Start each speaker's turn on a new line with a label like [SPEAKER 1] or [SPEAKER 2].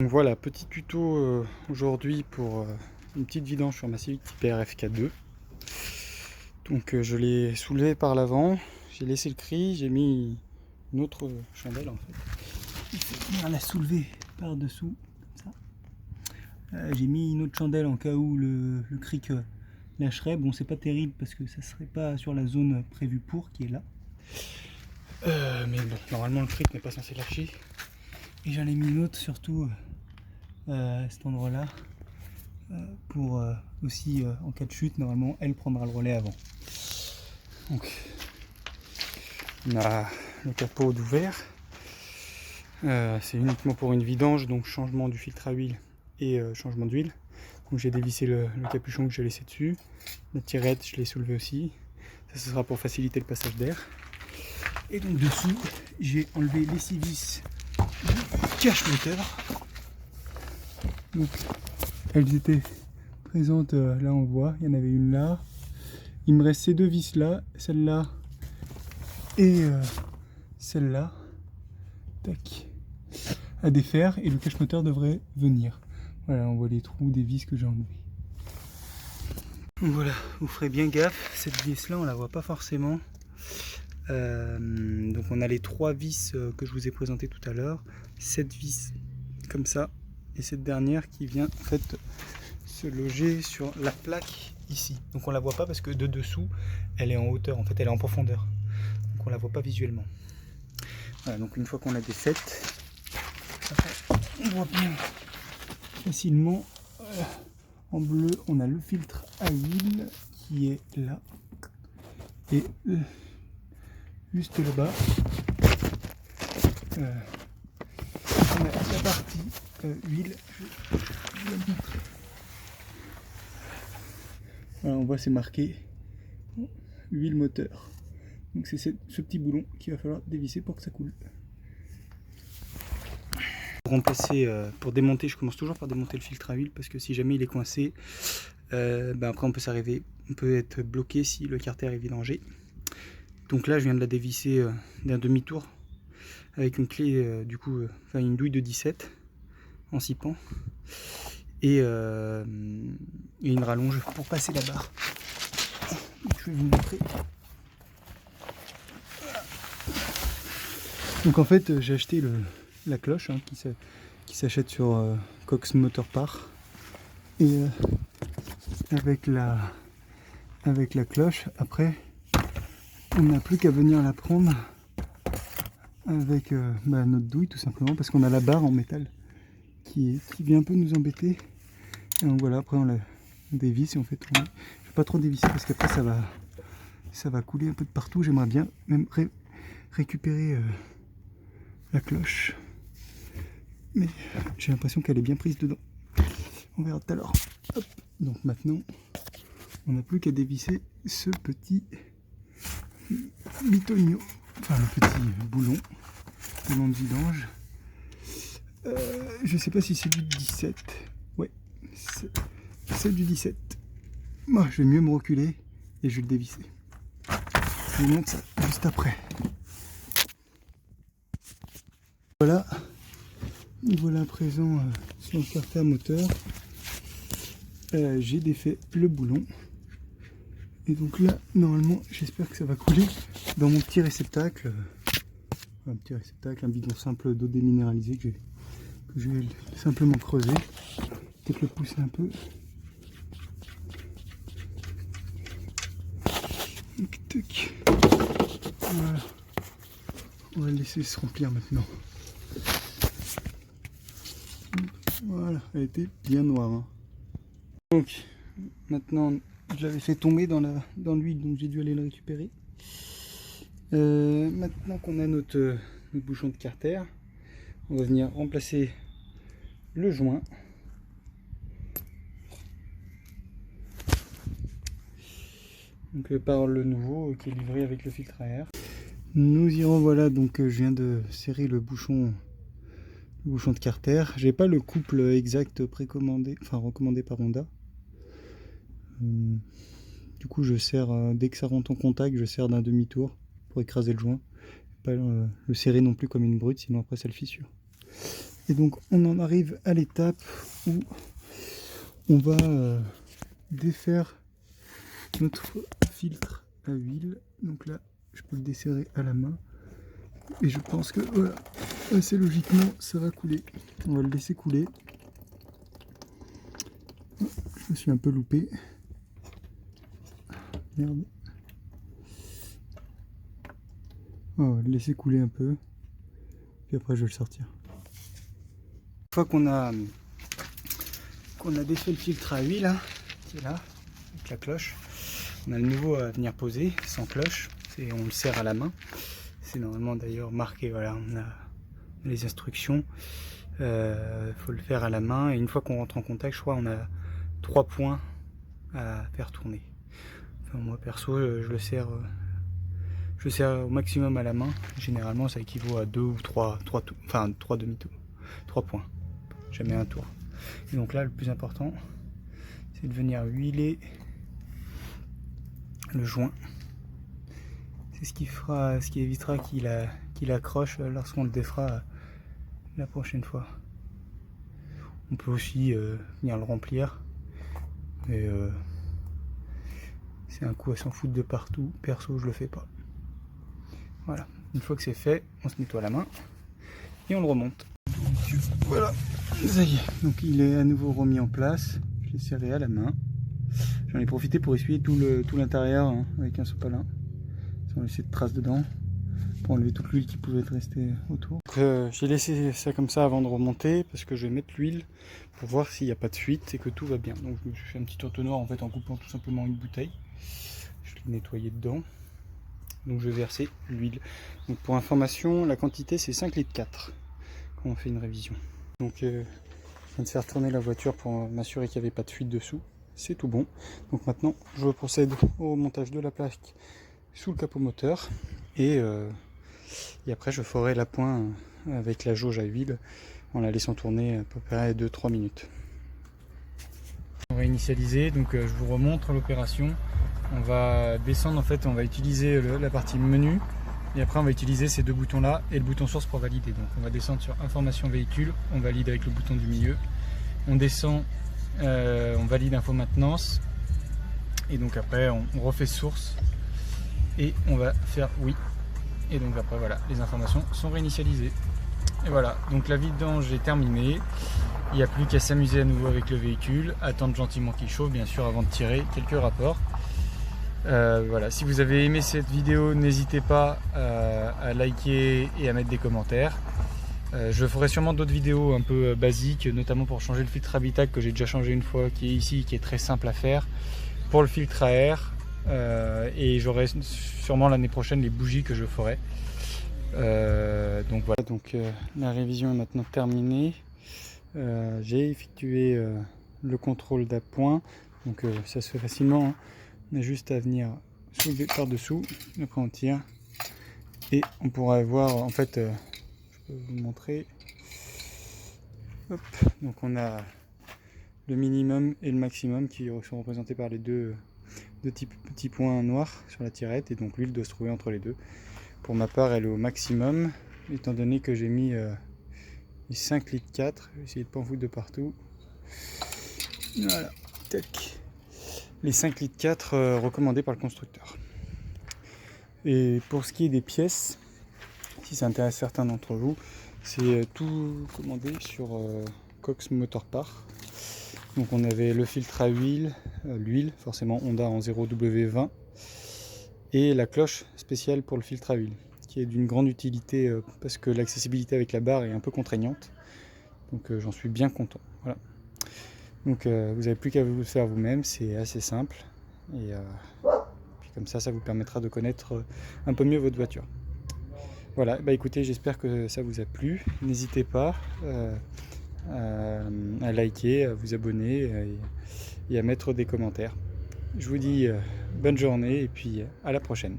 [SPEAKER 1] Donc voilà, petit tuto aujourd'hui pour une petite vidange sur ma Civic Type R FK2. Donc je l'ai soulevé par l'avant, j'ai laissé le cri, j'ai mis une autre chandelle en fait. Il faut venir la soulever par dessous, comme ça. J'ai mis une autre chandelle en cas où le cric lâcherait. Bon, c'est pas terrible parce que ça serait pas sur la zone prévue pour qui est là. Mais bon, normalement le cric n'est pas censé lâcher. Et j'en ai mis une autre surtout à cet endroit-là. Pour aussi en cas de chute, normalement elle prendra le relais avant. Donc on a le capot d'ouvert, c'est uniquement pour une vidange, donc changement du filtre à huile et changement d'huile. Donc j'ai dévissé le capuchon que j'ai laissé dessus, la tirette je l'ai soulevée aussi, ça ce sera pour faciliter le passage d'air. Et donc dessous j'ai enlevé les 6 vis du cache moteur. Donc elles étaient présente, là on voit, il y en avait une là. Il me reste ces deux vis là, celle-là et celle-là. Tac. À défaire et le cache moteur devrait venir. Voilà, on voit les trous des vis que j'ai enlevés. Voilà, vous ferez bien gaffe, cette vis là on la voit pas forcément. Donc on a les 3 vis que je vous ai présenté tout à l'heure. Cette vis comme ça et cette dernière qui vient en fait se loger sur la plaque ici. Donc on la voit pas parce que de dessous elle est en hauteur, en fait elle est en profondeur. Donc on la voit pas visuellement. Voilà, donc une fois qu'on l'a défaite, on voit bien facilement. En bleu on a le filtre à huile qui est là. Et juste là-bas, on a la partie huile. Je vais la montrer. Voilà, on voit c'est marqué huile moteur. Donc c'est ce petit boulon qu'il va falloir dévisser pour que ça coule. Pour remplacer, pour démonter, je commence toujours par démonter le filtre à huile parce que si jamais il est coincé, après on peut être bloqué si le carter est vidangé. Donc là je viens de la dévisser d'un demi-tour avec une clé une douille de 17 en 6 pans et une rallonge pour passer la barre. Donc, je vais vous montrer. Donc en fait j'ai acheté la cloche qui s'achète sur Cox Motor Part et avec la cloche après on n'a plus qu'à venir la prendre avec notre douille tout simplement parce qu'on a la barre en métal qui vient un peu nous embêter et donc voilà, après on la dévisse et on fait tourner. Je vais pas trop dévisser parce qu'après ça va couler un peu de partout. J'aimerais bien même récupérer la cloche, mais j'ai l'impression qu'elle est bien prise dedans. On verra tout à l'heure. Donc maintenant on n'a plus qu'à dévisser ce petit bitonio, enfin le petit boulon de vidange. Je sais pas si c'est du 17. Ouais, c'est du 17. Moi, je vais mieux me reculer et je vais le dévisser. Je vous montre ça juste après. Voilà à présent sur le carter moteur. J'ai défait le boulon. Et donc là, normalement, j'espère que ça va couler dans mon petit réceptacle. Un bidon simple d'eau déminéralisée que je vais simplement creuser. Peut-être le pousser un peu. Tac. Voilà. On va le laisser se remplir maintenant. Voilà, elle était bien noire. Hein. Donc, maintenant, je l'avais fait tomber dans l'huile, donc j'ai dû aller le récupérer. Maintenant qu'on a notre bouchon de carter, on va venir remplacer le joint. Donc par le nouveau qui est livré avec le filtre à air. Nous irons, voilà, donc je viens de serrer le bouchon de carter. J'ai pas le couple exact précommandé, enfin recommandé par Honda. Du coup je serre, dès que ça rentre en contact, je serre d'un demi-tour pour écraser le joint. Pas le serrer non plus comme une brute, sinon après ça le fissure. Et donc on en arrive à l'étape où on va défaire notre filtre à huile. Donc là, je peux le desserrer à la main. Et je pense que voilà, assez logiquement, ça va couler. On va le laisser couler. Je me suis un peu loupé. Merde. On va le laisser couler un peu. Puis après, je vais le sortir. Une fois qu'on a défait le filtre à huile, hein, qui est là, avec la cloche, on a le nouveau à venir poser, sans cloche. On le serre à la main. C'est normalement d'ailleurs marqué, voilà, on a les instructions. Faut le faire à la main. Et une fois qu'on rentre en contact, je crois on a 3 points à faire tourner. Enfin, moi perso, je le serre au maximum à la main. Généralement, ça équivaut à 2 ou 3 demi-tours. 3 points. Jamais un tour. Et donc là, le plus important, c'est de venir huiler le joint. C'est ce qui évitera qu'il accroche lorsqu'on le défera la prochaine fois. On peut aussi venir le remplir. Mais c'est un coup à s'en foutre de partout. Perso, je le fais pas. Voilà. Une fois que c'est fait, on se nettoie la main et on le remonte. Donc, voilà. Ça y est. Donc il est à nouveau remis en place. Je l'ai serré à la main. J'en ai profité pour essuyer tout l'intérieur hein, avec un sopalin. Sans laisser de traces dedans. Pour enlever toute l'huile qui pouvait être restée autour. J'ai laissé ça comme ça avant de remonter parce que je vais mettre l'huile pour voir s'il n'y a pas de fuite et que tout va bien. Donc je me suis fait un petit entonnoir en fait en coupant tout simplement une bouteille. Je l'ai nettoyé dedans. Donc je vais verser l'huile. Donc pour information, la quantité c'est 5,4 litres quand on fait une révision. Donc je viens de faire tourner la voiture pour m'assurer qu'il n'y avait pas de fuite dessous. C'est tout bon. Donc maintenant je procède au montage de la plaque sous le capot moteur et après je ferai l'appoint avec la jauge à huile en la laissant tourner à peu près 2-3 minutes. On va initialiser, donc je vous remontre l'opération. On va descendre en fait, on va utiliser la partie menu et après on va utiliser ces deux boutons là et le bouton source pour valider. Donc on va descendre sur information véhicule, on valide avec le bouton du milieu, on descend, on valide info maintenance et donc après on refait source et on va faire oui. Et donc après voilà, les informations sont réinitialisées. Et voilà, donc la vidange est terminée. Il n'y a plus qu'à s'amuser à nouveau avec le véhicule, attendre gentiment qu'il chauffe bien sûr avant de tirer quelques rapports. Voilà, si vous avez aimé cette vidéo, n'hésitez pas à liker et à mettre des commentaires. Je ferai sûrement d'autres vidéos un peu basiques, notamment pour changer le filtre habitacle que j'ai déjà changé une fois, qui est ici, qui est très simple à faire. Pour le filtre à air, et j'aurai sûrement l'année prochaine les bougies que je ferai. Donc voilà, donc la révision est maintenant terminée. J'ai effectué le contrôle d'appoint, donc ça se fait facilement. Hein. On a juste à venir soulever par dessous, après on tire et on pourra voir en fait, je peux vous montrer. Hop, donc on a le minimum et le maximum qui sont représentés par les deux petits points noirs sur la tirette et donc l'huile doit se trouver entre les deux. Pour ma part elle est au maximum étant donné que j'ai mis 5,4 litres. Je vais essayer de ne pas en foutre de partout. Voilà, tac. Les 5,4 litres recommandés par le constructeur. Et pour ce qui est des pièces, si ça intéresse certains d'entre vous, c'est tout commandé sur Cox Motorparts. Donc on avait le filtre à huile, l'huile forcément Honda en 0W20 et la cloche spéciale pour le filtre à huile qui est d'une grande utilité parce que l'accessibilité avec la barre est un peu contraignante. Donc j'en suis bien content. Voilà. Donc vous n'avez plus qu'à vous le faire vous-même, c'est assez simple et puis comme ça vous permettra de connaître un peu mieux votre voiture. Voilà, bah écoutez, j'espère que ça vous a plu. N'hésitez pas à liker, à vous abonner et à mettre des commentaires. Je vous dis bonne journée et puis à la prochaine.